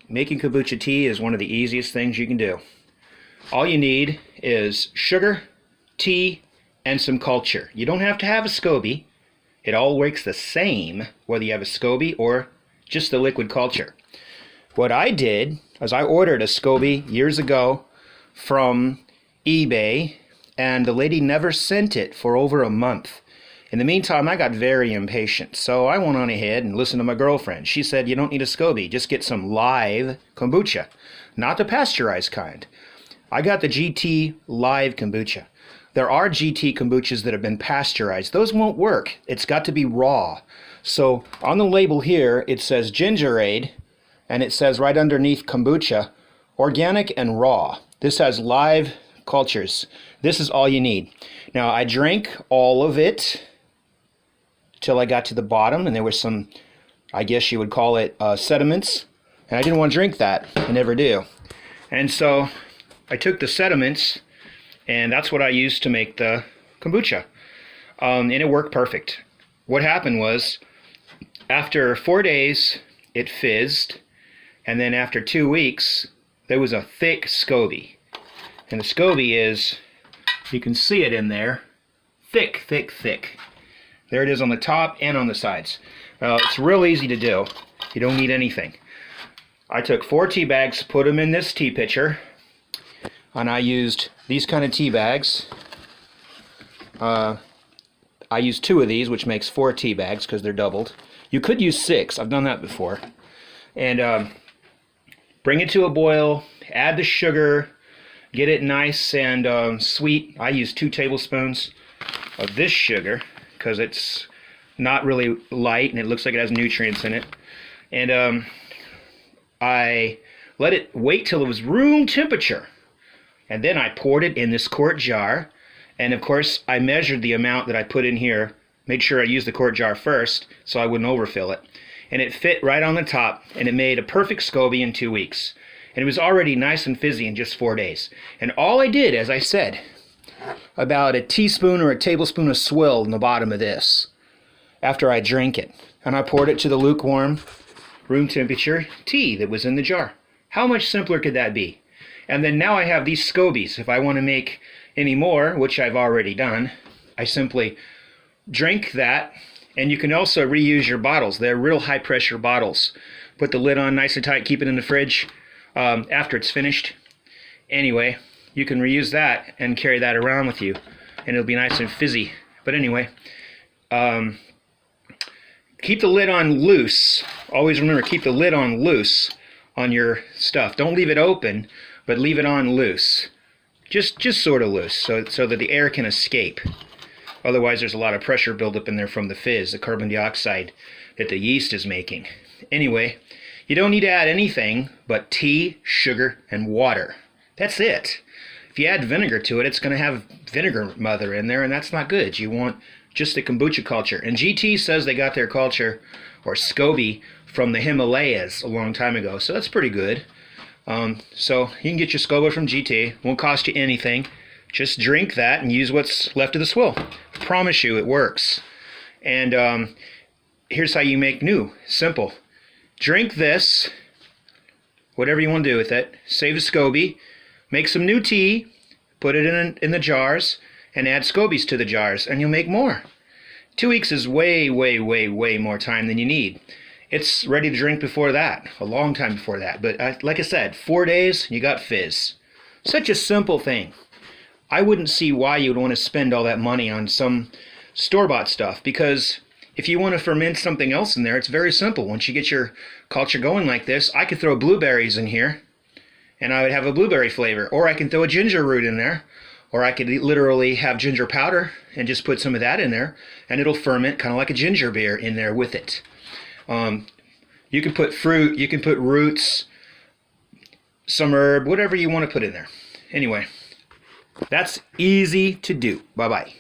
Making kombucha tea is one of the easiest things you can do. All you need is sugar, tea, and some culture. You don't have to have a scoby. It all works the same whether you have a scoby or just the liquid culture. What I did was I ordered a scoby years ago from eBay, and the lady never sent it for over a month. In the meantime, I got very impatient, so I went on ahead and listened to my girlfriend. She said, you don't need a scoby, just get some live kombucha, not the pasteurized kind. I got the GT live kombucha. There are GT kombuchas that have been pasteurized. Those won't work. It's got to be raw. So on the label here, it says Gingerade, and it says right underneath kombucha, organic and raw. This has live cultures. This is all you need. Now, I drank all of it till I got to the bottom, and there was some, I guess you would call it sediments, and I didn't want to drink that. I never do. And so I took the sediments, and that's what I used to make the kombucha. And it worked perfect. What happened was, after 4 days, it fizzed, and then after 2 weeks, there was a thick scoby. And the scoby is, you can see it in there, thick, thick, thick. There it is on the top and on the sides. It's real easy to do. You don't need anything. I took 4 tea bags, put them in this tea pitcher, and I used these kind of tea bags. I used 2 of these, which makes 4 tea bags because they're doubled. You could use 6. I've done that before. And bring it to a boil, add the sugar, get it nice and sweet. I use 2 tablespoons of this sugar because it's not really light and it looks like it has nutrients in it. And I let it wait till it was room temperature. And then I poured it in this quart jar. And of course, I measured the amount that I put in here, made sure I used the quart jar first so I wouldn't overfill it. And it fit right on the top, and it made a perfect scoby in 2 weeks. And it was already nice and fizzy in just 4 days. And all I did, as I said, about a teaspoon or a tablespoon of swill in the bottom of this after I drank it. And I poured it to the lukewarm, room temperature tea that was in the jar. How much simpler could that be? And then now I have these scobies. If I want to make any more, which I've already done, I simply drink that. And you can also reuse your bottles. They're real high pressure bottles. Put the lid on nice and tight, keep it in the fridge after it's finished. Anyway, you can reuse that and carry that around with you, and it'll be nice and fizzy. But anyway, keep the lid on loose. Always remember, keep the lid on loose on your stuff. Don't leave it open, but leave it on loose. Just sort of loose, so that the air can escape. Otherwise, there's a lot of pressure buildup in there from the fizz, the carbon dioxide that the yeast is making. Anyway, you don't need to add anything but tea, sugar, and water. That's it. If you add vinegar to it, it's going to have vinegar mother in there, and that's not good. You want just the kombucha culture. And GT says they got their culture, or scoby, from the Himalayas a long time ago, so that's pretty good. So you can get your scoby from GT. Won't cost you anything. Just drink that and use what's left of the swill. I promise you it works. And here's how you make new. Simple. Drink this, whatever you want to do with it. Save the scoby. Make some new tea. Put it in the jars. And add scobies to the jars. And you'll make more. 2 weeks is way, way, way, way more time than you need. It's ready to drink before that. A long time before that. But like I said, 4 days, you got fizz. Such a simple thing. I wouldn't see why you would want to spend all that money on some store-bought stuff, because if you want to ferment something else in there, it's very simple. Once you get your culture going like this, I could throw blueberries in here, and I would have a blueberry flavor. Or I can throw a ginger root in there, or I could literally have ginger powder and just put some of that in there, and it'll ferment kind of like a ginger beer in there with it. You can put fruit, you can put roots, some herb, whatever you want to put in there. Anyway. That's easy to do. Bye-bye.